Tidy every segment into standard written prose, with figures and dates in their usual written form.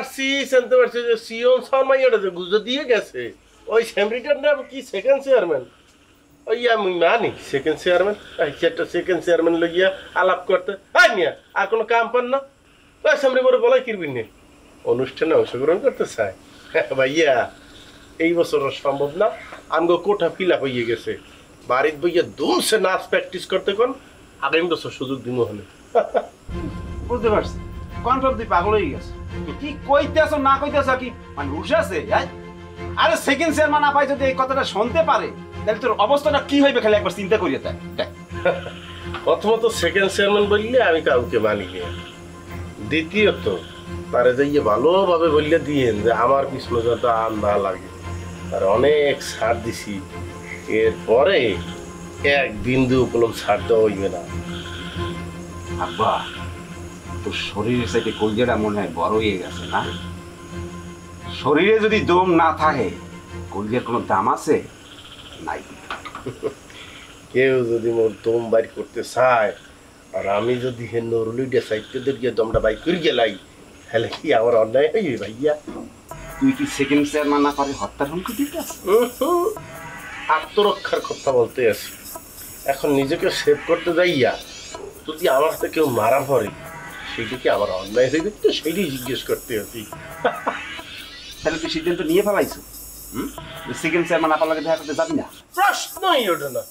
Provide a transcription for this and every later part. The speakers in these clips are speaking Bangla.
পারছি জানতে পারছি যে সিওন শর্মাইয়াটা যে গুজো দিয়ে গেছে ওই সেমরিটার নাম কি সেকেন্ড চেয়ারম্যান ওই আমি মানি সেকেন্ড চেয়ারম্যান সেটা সেকেন্ড চেয়ারম্যান লইয়া আলাপ করতে মিয়া আর কোনো কাম পান না ওই সেমরি বড় বলাই কিরবিন নে অনুষ্ঠানে অংশগ্রহণ করতে চায় ভাইয়া এই বছর সম্ভব না আমগো কোঠা ফিল আপ হয়ে গেছে বাড়ির বইয়া দুমসে নাচ প্র্যাকটিস করতে কোন আগামী বছর সুযোগ দিব হলে বুঝতে পারছি কনফার্ম তুই পাগল হয়ে গেছে কি কইতেছ না কইতেছ কি মানে রুশ আছে আরে সেকেন্ড চেয়ারম্যান না পাই যদি এই কথাটা শুনতে পারে তাহলে তোর অবস্থাটা কি হইবে খালি একবার চিন্তা করিয়ে দেখ প্রথমত সেকেন্ড চেয়ারম্যান বললে আমি কাউকে মানি না দ্বিতীয়ত তারে যাইয়ে ভালোভাবে বললে দিয়েন যে আমার পিছনে যত আন না লাগে আর অনেক ছাড় দিছি এরপরে এক বিন্দু উপলব্ধ ছাড় দেওয়া হইবে না আব্বা তোর শরীরের সাথে কলজাটা মনে হয় বড় হয়ে গেছে না শরীরে যদি দম না থাকে কলজার কোনো দাম আছে নাই কেউ যদি মোর দম বাইর করতে চায় আর আমি যদি হে নরুলিটা সাইডে গিয়ে দমটা বাইর করে গেলাই তাহলে কি আমার অন্যায় হইবে ভাইয়া তুই কি সেকেন্ড চেয়ারম্যান না পারে হত্যার হুমকি দিতে আত্মরক্ষার কথা বলতে আছি এখন নিজেকে সেভ করতে যাইয়া যদি আমার হাতে কেউ মারা পড়ে সেইটা কি আমার অন্যায় হইবে তো সেইটাই জিজ্ঞেস করতে হতি তাহলে তুই সিদ্ধান্ত নিয়ে ফেলাইছো সেকেন্ড চেয়ারম্যান আপনার লাগে দেখা করতে যাবি না প্রশ্নই ওঠে না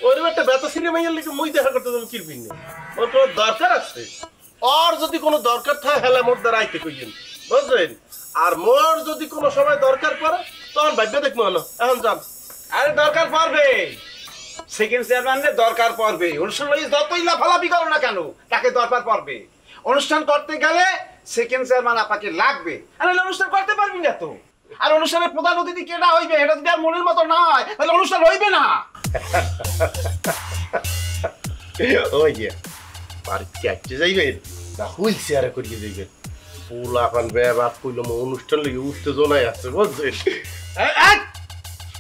ওরকম একটা ব্যথা সিনেমা লিখে মুই দেখা করতে যাবো কিরবিন নেই ওর কোনো দরকার আছে আর যদি কোনো দরকার থাকে হেলে মোর দ্বারা আইতে কইছেন বুঝলেন আর মোর যদি কোনো সময় দরকার পড়ে তখন ভাগ্য দেখবো না এখন যান আরে দরকার পড়বে সেকেন্ড চেয়ারম্যানের দরকার পড়বে অনুষ্ঠান লইস যতই লাফালাফি করো না কেন তাকে দরকার পড়বে অনুষ্ঠান করতে গেলে সেকেন্ড চেয়ারম্যান আপনাকে লাগবে আর অনুষ্ঠান করতে পারবি না তো আর অনুষ্ঠানের প্রধান অতিথি কেডা হইবে এটা যদি আর মনের মতো না হয় তাহলে অনুষ্ঠান হইবে না ওই যে বাড়িতে চাইতে যাইবেন না হুইল চেয়ারে করিয়ে যাইবেন ফুল এখন ব্যবহার করলাম অনুষ্ঠান লেগে উত্তেজনায় আছে বুঝছেন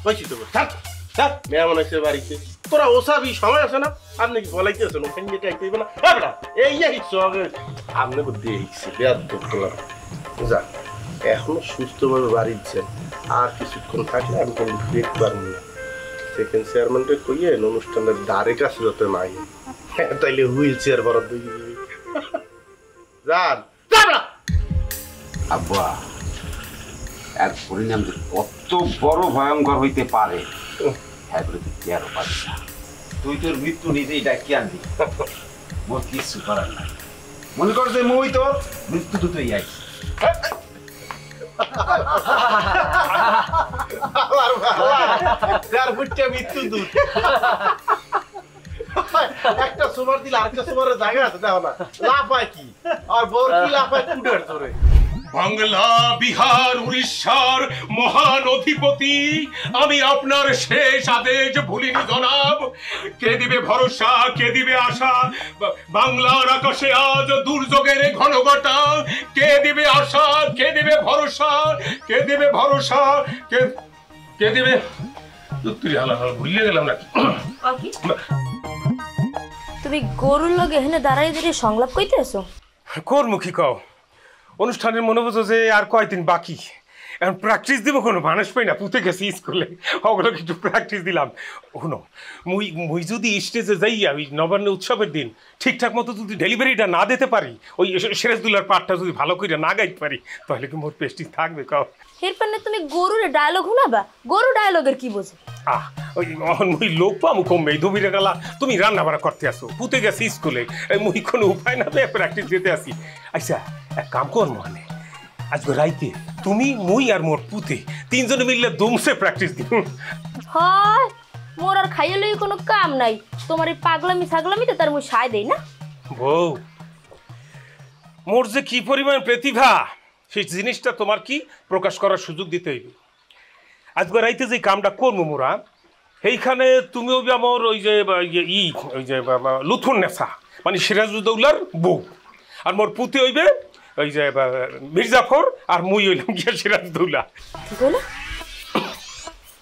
কইছি তো মেহমান আছে বাড়িতে তোরা ওসাবি সময় আছে না আপনি কি বলাইতে আছেন ওখানে গিয়ে চাইতে না এই আপনি বুদ্ধি এইছে বেয়াদ করলাম যা এখনো সুস্থভাবে বাড়িছেন আর কিছুক্ষণ থাকলে আমি কোনো ফিট পারবো না সেকেন্ড চেয়ারম্যানটা কইয়ে অনুষ্ঠানের দ্বারে কাছে যাতে নাই তাইলে হুইল চেয়ার বরাদ্দ দিয়ে দিবি যান আব্বা এর পরিণাম যে কত বড় ভয়ঙ্কর হইতে পারে হ্যাঁ বলে তুই আরো পারিস না তুই তোর মৃত্যু নিজেই ডাকি আনবি মোর কিছু করার নাই মনে কর যে মুই তো মৃত্যু দুটোই আইস মৃত্যু দূত একটা সুমার দিলে আরেকটা সুমারের জায়গা আছে দেখো না লাফায় কি আর বোর কি লাফায় কুডের ধরে বাংলা বিহার উড়িষ্যার মহান অধিপতি আমি আপনার শেষ আদেশ ভুলিনি জনাব কে দিবে ভরসা কে দিবে আশা বাংলার আকাশে আজ দুর্যোগের ঘনঘটা কে দিবে আশা কে দিবে ভরসা কে দিবে ভরসা কে দিবে তুই ভুলিয়ে গেলাম নাকি তুমি গরুর লগে এখানে দাঁড়াই দাঁড়িয়ে সংলাপ কইতেছো কোর মুখী কও অনুষ্ঠানের মনে বুঝো যে আর কয়দিন বাকি এখন প্র্যাকটিস দিব কোনো মানুষ পাই না পুঁতে গেছি স্কুলে ওগুলো একটু প্র্যাকটিস দিলাম শুনো মুই যদি স্টেজে যাইয়া ওই নবান্ন উৎসবের দিন ঠিকঠাক মতো যদি ডেলিভারিটা না দিতে পারি ওই সিরাজদুল্লার পাঠটা যদি ভালো করে না গাইতে পারি তাহলে কি মোর প্রেস্টিজ থাকবে কও এরপর না তুমি গরুর ডায়লগ শুনাবা গরু ডায়লগের কি বোঝো ওই লোক পামু কমবে ধুবিরে গেলা তুমি রান্না বাড়া করতে আসো পুঁতে গেছি স্কুলে মুই কোনো উপায় না প্র্যাকটিস দিতে আসি আচ্ছা এক কাম কর মনে আজকে রাইতে তুমি মুই আর মোর পুতে তিনজনে মিললে দমসে প্র্যাকটিস দিব হয় মোর আর খাইয়ে লই কোনো কাম নাই তোমার এই পাগলামি ছাগলামিতে তার মুই সায় দেই না বউ মোর যে কি পরিমাণ প্রতিভা সেই জিনিসটা তোমার কি প্রকাশ করার সুযোগ দিতে হইবে আজকে রাইতে যে কামটা করবো মোরা সেইখানে তুমিও আমার ওই যে ওই যে লুথুর নেশা মানে সিরাজউদ্দৌলার বউ আর মোর পুতে হইবে ওই যে মির্জাফর আর মুই হইলাম গিয়া সিরাজউদ্দৌলা কি কইলা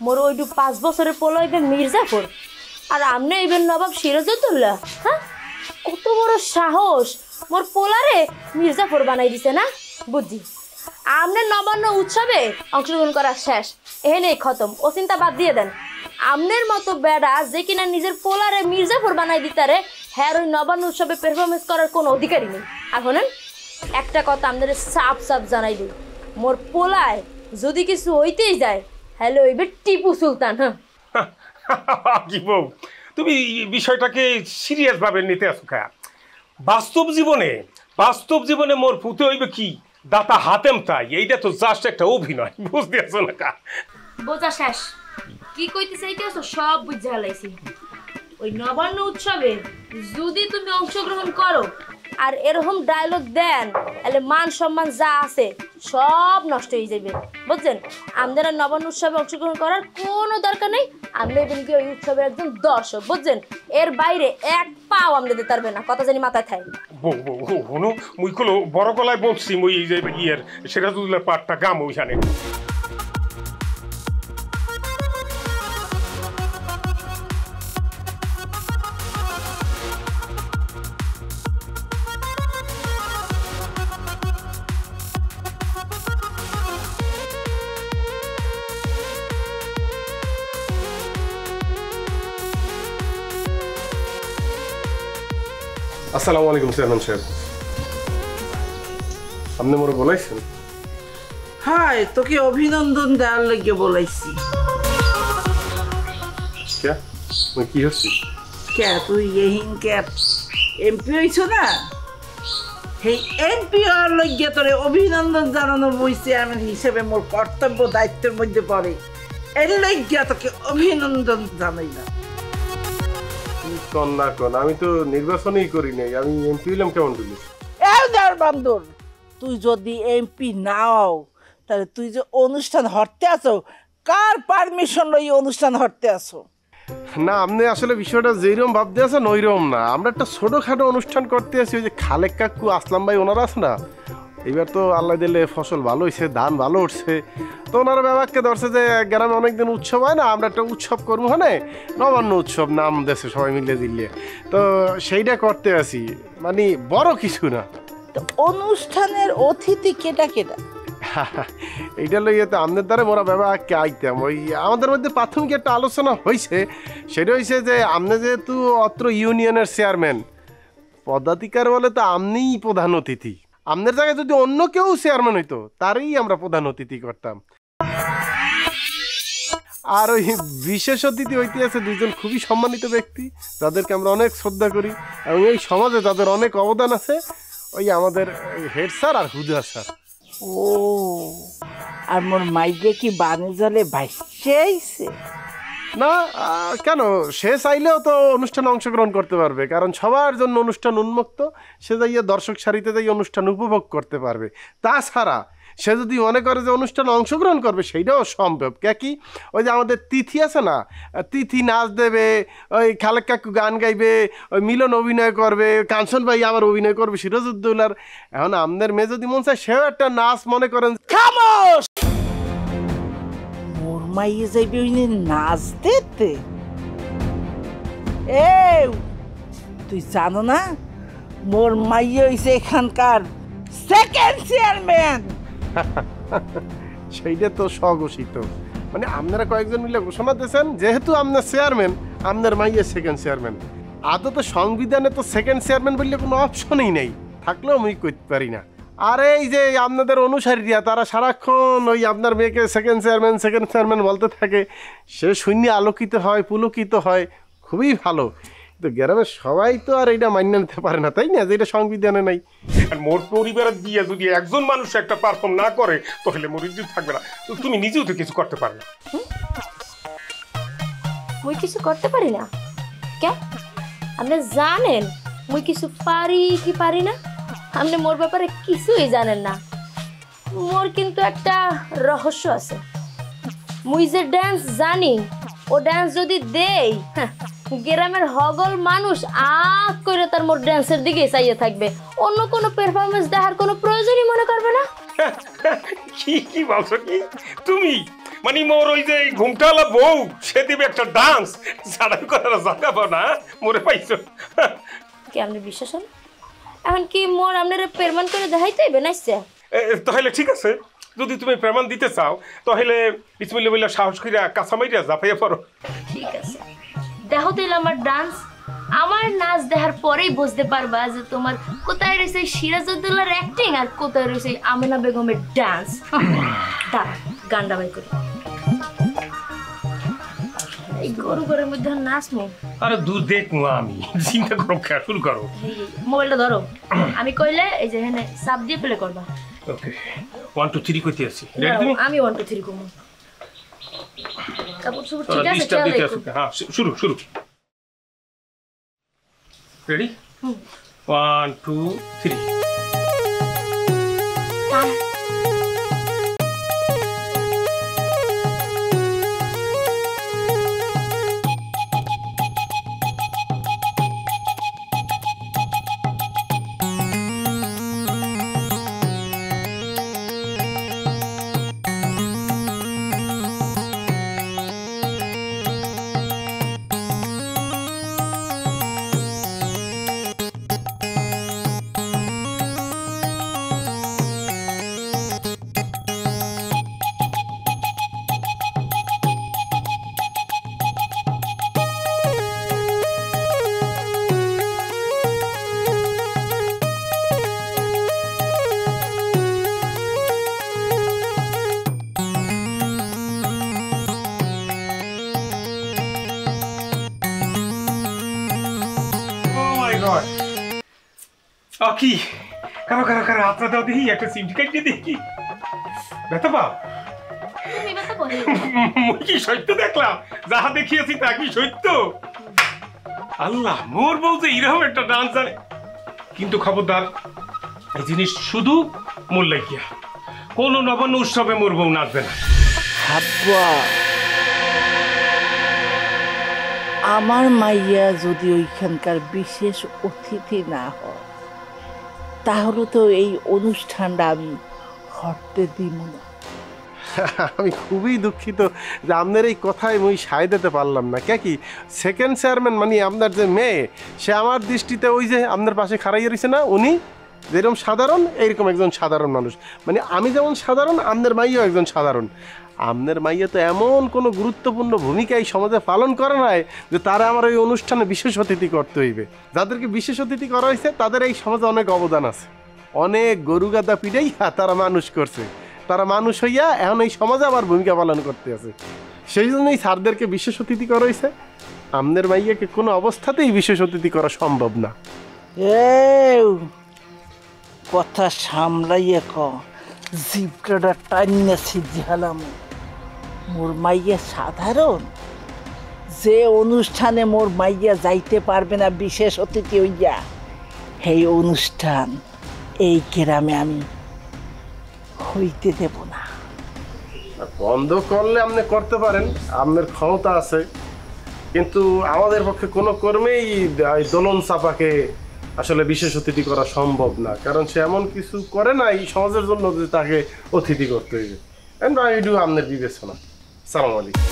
মোর ওইটু 5 বছরের পোলা হইবে মির্জাফর আর আমনে হইবেন নবাব সিরাজউদ্দৌলা হ্যাঁ কত বড় সাহস মোর পোলারে মির্জাফর বানাই দিছে না বুঝছি আপনার নবান্ন উৎসবে অংশগ্রহণ করা শেষ, এখানেই খতম, ও চিন্তা বাদ দিয়ে দেন। আপনার মতো বেড়া যে কিনা নিজের পোলারে মির্জাফর বানাই দিতারে, হ্যাঁ ওই নবান্ন উৎসবে পারফরমেন্স করার কোনো অধিকারই নেই। আর শোনেন, একটা কথা আপনাদের সাফ সাফ জানাই দিই, মোর পোলায় যদি কিছু হইতেই যায়, হ্যালো ওইবে টিপু সুলতান। হ্যাঁ কি বউ, তুমি বিষয়টাকে সিরিয়াস ভাবে নিতে আসো খা। বাস্তব জীবনে মোর পুতে হইবে কি দাতা হাতেম তাই, এইটা তো জাস্ট একটা অভিনয়, বুঝতে আছো না কা? বোঝা শেষ, কি কইতে চাইতেছো সব বুঝে হালাইছি। ওই নবান্ন উৎসবে যদি তুমি অংশগ্রহণ করো আর এরকম ডায়লগ দেন, তাহলে মান সম্মান যা আছে সব নষ্ট হয়ে যাবে, বুঝছেন? আমাদের আর নবান্ন উৎসবে অংশগ্রহণ করার কোনো দরকার নেই। আমরা এদিন কি ওই উৎসবের একজন দর্শক, বুঝছেন? এর বাইরে এক পাও আমরা দিতে পারবে না, কথা জানি মাথায় থাকে। হনো মুই কলো বড় গলায় বলছি, মুই এই যে ইয়ের সিরাজুদ্দৌলার পাটটা গাম ওইখানে। আসসালামু আলাইকুম চেয়ারম্যান সাহেব, আপনি মোরে বলাইছেন? হাই, তোকে অভিনন্দন দেওয়ার লাগে বলাইছি। কি হচ্ছে? কে তুই এহিন কে এমপি হইছ না? সেই এমপি হওয়ার লগে তোরে অভিনন্দন জানানো বই চেয়ারম্যান হিসেবে মোর কর্তব্য দায়িত্বের মধ্যে পড়ে, এর লগে তোকে অভিনন্দন জানাইলাম। কন না কন, আমি তো নির্বাচনই করি নাই, আমি এমপি হইলাম কেমন বলি? বান্দর, তুই যদি এমপি নাও তাহলে তুই যে অনুষ্ঠান হরতে আছো, কার পারমিশন লই অনুষ্ঠান হরতে আছো? না, আপনি আসলে বিষয়টা যেরকম ভাবতে আছেন ওইরকম না। আমরা একটা ছোটখাটো অনুষ্ঠান করতে আছি, ওই যে খালেক কাকু, আসলাম ভাই, ওনারা আছে না, এবার তো আল্লাহ দিলে ফসল ভালো হয়েছে, ধান ভালো উঠছে, তো ওনারা ব্যাপারকে ধরছে যে গ্রামে অনেকদিন উৎসব হয় না, আমরা একটা উৎসব করবো, মানে নবান্ন উৎসব নাম দেশে সবাই মিলে দিলে, তো সেইটা করতে আছি, মানে বড় কিছু না। তো অনুষ্ঠানের অতিথি কেটা কেটা? এইটা লইয়া তো আমাদের দ্বারা মোরা ব্যাপারকে আইতাম, ওই আমাদের মধ্যে প্রাথমিক একটা আলোচনা হয়েছে, সেটা হয়েছে যে আপনি যেহেতু অত্র ইউনিয়নের চেয়ারম্যান, পদাধিকার বলে তো আপনিই প্রধান অতিথি, আপনার জায়গায় যদি অন্য কেউ চেয়ারম্যান হইতো তারই আমরা প্রধান অতিথি করতাম। আর ওই বিশেষ অতিথি হইতে আছে দুইজন খুবই সম্মানিত ব্যক্তি, যাদেরকে আমরা অনেক শ্রদ্ধা করি এবং এই সমাজে যাদের অনেক অবদান আছে, ওই আমাদের হেড স্যার আর হুদা স্যার। ও, আর মোর মাইকে কি বানে জলে ভাসছে? না, কেন, সে চাইলেও তো অনুষ্ঠানে অংশগ্রহণ করতে পারবে, কারণ সবার জন্য অনুষ্ঠান উন্মুক্ত, সে যাইয়া দর্শক সারিতে যাই অনুষ্ঠান উপভোগ করতে পারবে। তাছাড়া সে যদি মনে করে যে অনুষ্ঠানে অংশগ্রহণ করবে, সেইটাও সম্ভব। কি ওই যে আমাদের তিথি আছে না, তিথি নাচ দেবে, ওই খালেক কাকু গান গাইবে, ওই মিলন অভিনয় করবে, কাঞ্চন ভাই আবার অভিনয় করবে সিরাজউদ্দৌলার। এখন আমাদের মেয়ে যদি মন চায় সেও একটা নাচ মনে করেন। খামোশ! মোর মাইয়ে যাইবে ওই নাচ দিতে? তুই জানো না মোর মাইয়ে হইছে এখানকার সেকেন্ড চেয়ারম্যান? সেইটা তো স্বঘোষিত, মানে আপনারা কয়েকজন মিলে ঘোষণা দিয়েছেন যেহেতু আপনার চেয়ারম্যান, আপনার মাইয়ের সেকেন্ড চেয়ারম্যান। আদৌ তো সংবিধানে তো সেকেন্ড চেয়ারম্যান বললে কোনো অপশনই নেই, থাকলেও আমি করতে পারি না। আর এই যে আপনাদের অনুসারীরা, তারা সারাক্ষণ ওই আপনার মেয়েকে সেকেন্ড চেয়ারম্যান বলতে থাকে, সে শূন্য আলোকিত হয়, পুলকিত হয়, খুবই ভালো। তো গ্রামের সবাই তো আর এটা মান্য নিতে পারে না, তাই না, যে এটা সংবিধানে নাই। আর মোর পরিবারের দিয়ে যদি একজন মানুষ একটা পারফর্ম না করে, তাহলে মোর ইজ্জত থাকবে না। তুমি নিজেও তো কিছু করতে পারো না। মুই কিছু করতে পারি না? কে আপনি জানেন মুই কিছু পারি কি পারি না? আপনি মোর ব্যাপারে কিছুই জানেন না। মোর কিন্তু একটা রহস্য আছে, মুই যে ড্যান্স জানি, ও ড্যান্স যদি দেই, গ্রামের হগল মানুষ আখ করে তার মোর ড্যান্সের দিকে চাইয়ে থাকবে, অন্য কোনো পারফরমেন্স দেখার কোনো প্রয়োজনই মনে করবে না। কি বলছো কি তুমি? মানে মোর ওই যে ঘুমটালা বউ, সে দিবে একটা ডান্স, সারাই করার জাগাবো না, মোরে পাইছো? কি আপনি বিশ্বাস হন? এখন কি মোর আপনারা পেরমান করে দেখাইতে হইবে নাইছে? তাহলে ঠিক আছে, যদি তুমি প্রমাণ দিতে চাও তাহলে বিসমিল্লাহ বলে সাহস কইরা কাঁচা মাইরা জাফাইয়া পড়ো। ঠিক আছে, দেখো তাহলে আমার ডান্স। আমার নাচ দেখার পরেই বুঝতে পারবা যে তোমার কোথায় রয়েছে সিরাজউদ্দৌলার অ্যাক্টিং আর কোথায় রয়েছে আমেনা বেগমের ডান্স। দাঁড়া, গানটা বাই করি। এই গরু ঘরের মধ্যে নাচমু। আরে দূর দেখবো আমি, চিন্তা করো, খেয়া শুরু করো। মোবাইলটা ধরো, আমি কইলে এই যে এখানে চাপ দিয়ে প্লে করবা। ওকে, 1 2 3 কইতে আছি। রেডি তুমি? আমি 1 2 3 করব। কাপড় সব ঠিক আছে, ডিস্টার্ব চল দিতে দেখো। আছে। হ্যাঁ, শুরু শুরু। রেডি? 1 2 3। কি কারো কারো কারো হাতটা দাও দেখি, একটা সিমটি কাটিয়ে দেখি। ব্যথা পাও? তুমি ব্যথা পাও? মুই কি সত্য দেখলাম? যাহা দেখিয়েছি তা কি সত্য? আল্লাহ, মোর বউ যে এরকম একটা ডান্স জানে। কিন্তু খবরদার, এই জিনিস শুধু মোর লাগিয়া, কোন নবান্ন উৎসবে মোর বউ নাচবে না। হাব্বা, আমার মাইয়া যদি ওইখানকার বিশেষ অতিথি না হয় তাহলে তো এই অনুষ্ঠানটা আমি হরতে দিব না। আমি খুবই দুঃখিত যে আপনার এই কথায় মুই সায় দিতে পারলাম না। কে কি সেকেন্ড চেয়ারম্যান মানে আপনার যে মেয়ে, সে আমার দৃষ্টিতে ওই যে আপনার পাশে খাড়াইয়া রয়েছে না, উনি যেরকম সাধারণ এইরকম একজন সাধারণ মানুষ। মানে আমি যেমন সাধারণ, আপনার মাইয়াও একজন সাধারণ। আপনার মাইয়া তো এমন কোনো গুরুত্বপূর্ণ ভূমিকা এই সমাজে পালন করে নাই যে তারা আমার ওই অনুষ্ঠানে বিশেষ অতিথি করতে হইবে। যাদেরকে বিশেষ অতিথি করা হয়েছে তাদের এই সমাজে অনেক অবদান আছে। অনেক গরু গাদা পিটাইয়া তারা মানুষ করছে, তারা মানুষ হইয়া এখন এই সমাজে আবার ভূমিকা পালন করতে আছে। সেই জন্যই স্যারদেরকে বিশেষ অতিথি করা হয়েছে। আপনার মাইয়াকে কোনো অবস্থাতেই বিশেষ অতিথি করা সম্ভব না। কথা সামলাইয়া ক, জিপটা টাইনা সিদ্ধি হলাম। মোর মাইয়া সাধারণ, যে অনুষ্ঠানে মোর মাইয়া যাইতে পারবে না বিশেষ অতিথি হইয়া, সেই অনুষ্ঠান এই গ্রামে আমি হইতে দেব না। বন্ধ করলে আপনি করতে পারেন, আপনার ক্ষমতা আছে, কিন্তু আমাদের পক্ষে কোনো কর্মেই দোলন চাপাকে আসলে বিশেষ অতিথি করা সম্ভব না। কারণ সে এমন কিছু করে না এই সমাজের জন্য যে তাকে অতিথি করতে হইবে। এটু আপনার বিবেচনা। সালাম আলাইকুম।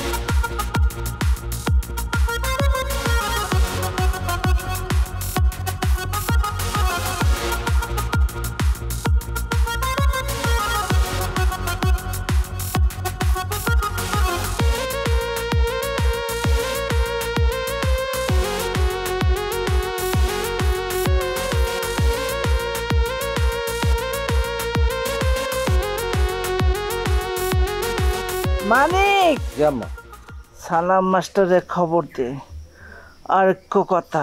মানিক, সালাম মাস্টারের খবর দে। আর এক কথা,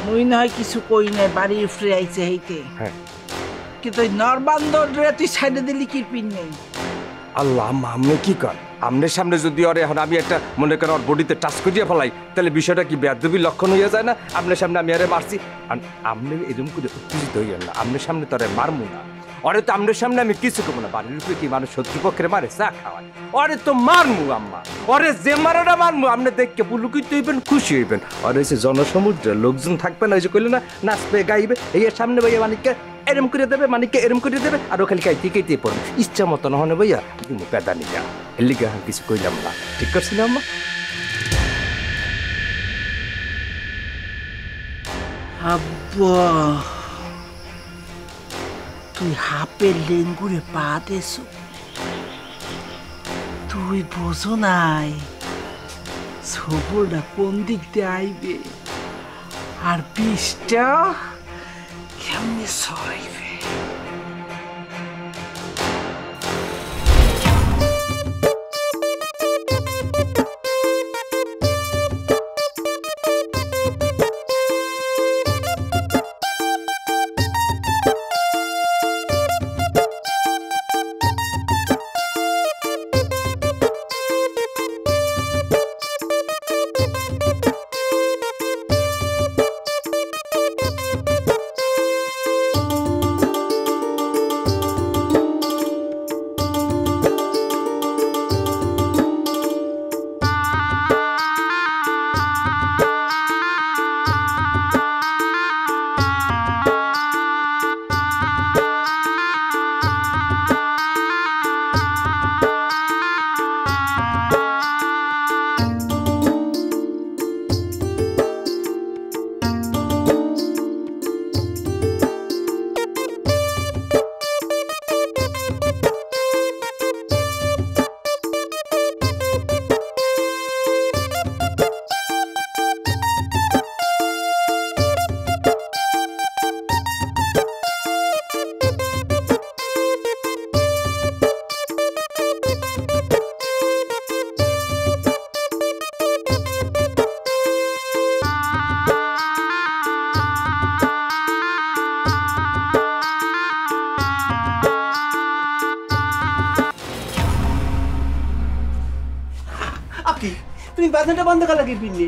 মুই নয় কিছু কই নাই, বাড়ি উফরে আইছে হইতে, কিন্তু ওই নরবান্দর রে তুই সাইডে দিলি কি পিন নেই। আল্লাহ, আমনে কি কর? আমনের সামনে যদি ওর এখন আমি একটা মনে করেন ওর বডিতে টাচ করিয়া ফেলাই, তাহলে বিষয়টা কি বেয়াদবির লক্ষণ হইয়া যায় না? আমনের সামনে আমি আরে মারছি, আমনে এরকম করে উত্তেজিত হইয়া না। আমনের সামনে তোরে মারমু না, ওরে তো আমনের সামনে আমি কিছু করবো না। বাড়ির উপরে কি মানুষ শত্রুপক্ষের মারে চা খাওয়ায়, ওরে তো মারমু আম্মা, ওরে যে মারাটা মারমু। আপনি দেখকে পুলুকিত হইবেন, খুশি হইবেন। ওর হয়েছে জনসমুদ্রে লোকজন থাকবে না, ওই যে কইলে না নাচবে গাইবে, এই সামনে ভাইয়া মানিককে এরম করে দেবে, মানিককে এরম করে দেবে, আর ও খালি খাইতে খাইতে পড়বে ইচ্ছা মতো নহনে ভাইয়া তুমি পেদা নিকা। এর লিগে কিছু কইলাম না, ঠিক করছি না আম্মা? আব্বা, তুই হাপের লেঙ্গুরে পা দেছ, তুই বোঝো নাই সবলটা কোন দিক দিয়ে আইবে আর বিষটা কেমনি ছড়াইবে। তুমি বাজনাটা বন্ধ করা কি পিনলে?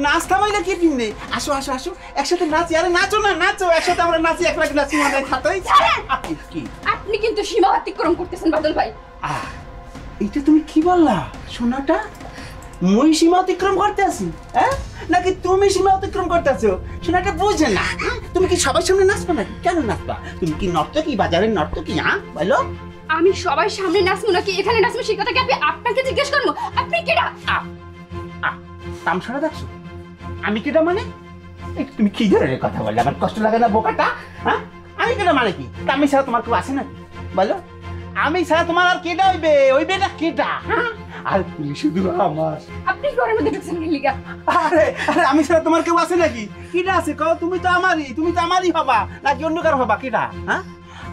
নাচ থামাইলে কি পিনলে? আসো আসো আসো একসাথে নাচি। আরে নাচো না, নাচো একসাথে, আমরা নাচি, এক লাখ নাচি, মানে খাতাই। কি আপনি কিন্তু সীমা অতিক্রম করতেছেন বাদল ভাই। এইটা তুমি কি বললা সোনাটা? মই সীমা অতিক্রম করতে আসি, হ্যাঁ নাকি তুমি সীমা অতিক্রম করতে আসো? সোনাটা বুঝে না। তুমি কি সবার সামনে নাচবা নাকি? কেন নাচবা? তুমি কি নর্তকী, বাজারের নর্তকী? হ্যাঁ বলো। আমি সবার সামনে নাচবো নাকি এখানে নাচবো সেই কথা কি আপনাকে জিজ্ঞেস করবো? আপনি কেডা? তামসাটা দেখছো? আমি কেডা মানে? তুমি কি ধরনের কথা বললে? আমার কষ্ট লাগে না বোকাটা? হ্যাঁ আমি কেডা মানে কি? আমি ছাড়া তোমার কেউ আছে নাকি বলো? আমি ছাড়া তোমার আর কেডা হইবে? হইবে না কেডা? আর তুমি শুধু আমার। আপনি ঘরের মধ্যে ঢুকছেন কি লিগা? আরে আরে আমি ছাড়া তোমার কেউ আছে নাকি? কেডা আছে কও? তুমি তো আমারই, তুমি তো আমারই হবা নাকি অন্য কারো হবা? কেডা? হ্যাঁ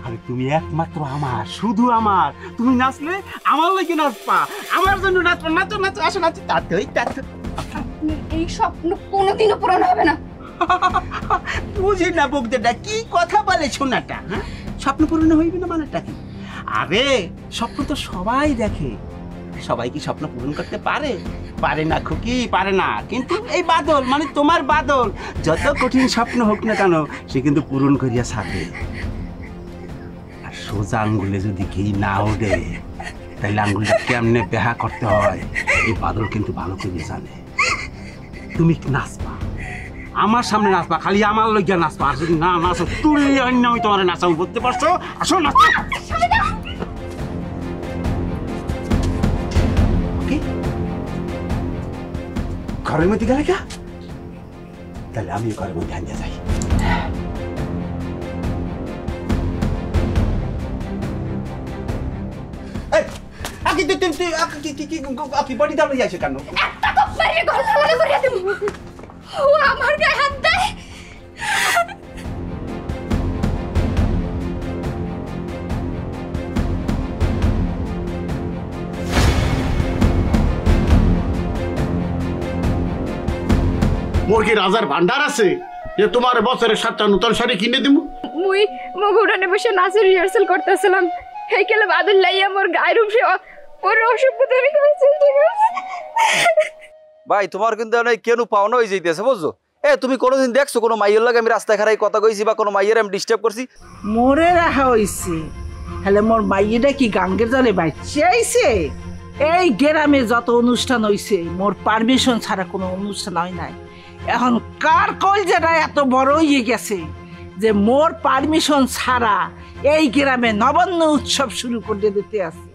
আরে তুমি একমাত্র আমার, শুধু আমার। তুমি নাচলে আমার লাগি নাচবা, আমার জন্য নাচবা। নাচো নাচো, আসো নাচো। তাতেই তাতে এই স্বপ্ন কোনোদিনও পূরণ হবে না। বুঝি না বকদেটা কি কথা বলে শোনাটা? হ্যাঁ স্বপ্ন পূরণ হইবে না মানেটা কি? আরে স্বপ্ন তো সবাই দেখে, সবাই কি স্বপ্ন পূরণ করতে পারে? পারে না খুকি, পারে না। কিন্তু এই বাদল মানে তোমার বাদল যত কঠিন স্বপ্ন হোক না কেন সে কিন্তু পূরণ করিয়া থাকে। আর সোজা আঙ্গুলে যদি ঘি না ওঠে তাহলে আঙ্গুলটা কেমনে বেহা করতে হয় এই বাদল কিন্তু ভালো করে জানে। তুমি নাচবা, আমার সামনে নাচবা, খালি আমার লইয়া নাচবা। আর যদি না নাচো তুই অন্য আমি তোমার নাচাও, বুঝতে পারছো? আসো নাচ। ঘরের মধ্যে গেলে কা? তাহলে আমি ঘরের মধ্যে আনিয়ে যাই। বডি দাম যাইছে কেন? একটা তো মারিয়ে ঘর ঝামেলা করিয়া দেব। ও আমার গায়ে হাত দেয়। মোর কি রাজার ভান্ডার আছে যে তোমার বছরে 7টা নতুন শাড়ি কিনে দিব? মুই মগুড়ানে বসে নাচের রিহার্সাল করতেছিলাম, এই কেলে বাদল লাইয়া মোর গায়ের উপরে ওর অসভ্যতা আমি করেছি। ভাই তোমার কিন্তু কেন পাওনা হয়ে যাইতেছে বুঝছো? তুমি কোনোদিন দেখছো কোনো মাইয়ের লাগে আমি রাস্তায় খারাই কথা কইছি বা কোনো মাইয়ের আমি ডিস্টার্ব করছি? মোরে রাখা হইছে, হলে মোর মাইয়েটা কি গাঙ্গের জলে বাইছে আইছে? এই গ্রামে যত অনুষ্ঠান হইছে মোর পারমিশন ছাড়া কোনো অনুষ্ঠান হয় নাই। এখন কার কলজেটা এত বড় হয়ে গেছে যে মোর পারমিশন ছাড়া এই গ্রামে নবান্ন উৎসব শুরু করে দিতে আছে?